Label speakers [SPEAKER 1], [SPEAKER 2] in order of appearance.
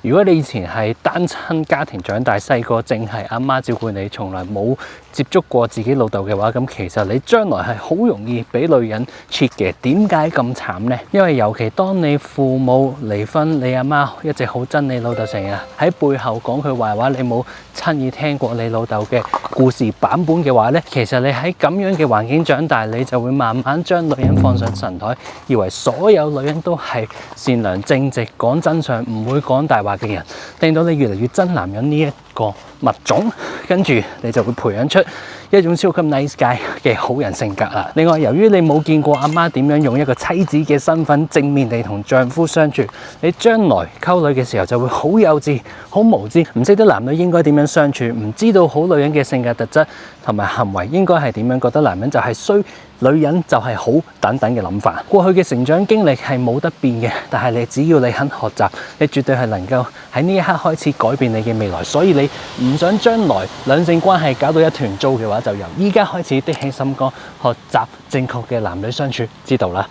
[SPEAKER 1] 如果你以前係單親家庭長大，細個淨係阿媽照顧你，從來冇接觸過自己老豆嘅話，咁其實你將來係好容易俾女人 cheat 嘅。點解咁慘呢？因為尤其當你父母離婚，你阿媽一直好憎你老豆，成日喺背後講佢壞話，你冇親耳聽過你老豆嘅故事版本嘅話呢，其實你喺咁樣嘅環境長大，你就會慢慢將女人放上神台，以為所有女人都係善良正直、講真相、唔會講大話嘅人，令到你越嚟越憎男人呢一個物種，跟住你就會培養出一種超級 nice guy 嘅好人性格啦。另外，由於你冇見過阿媽點樣用一個妻子嘅身份正面地同丈夫相處，你將來溝女嘅時候就會好幼稚、好無知，唔識得男女應該點樣相處，唔知道好女人嘅性格特質同埋行為應該係點樣，覺得男人就係衰，女人就係好等等嘅諗法。過去嘅成長經歷係冇得變嘅，但係你只要你肯學習，你絕對係能夠喺呢一刻開始改變你嘅未來。所以你唔想將來兩性關係搞到一團糟嘅話，就由依家開始的起心肝，學習正確嘅男女相處之道啦。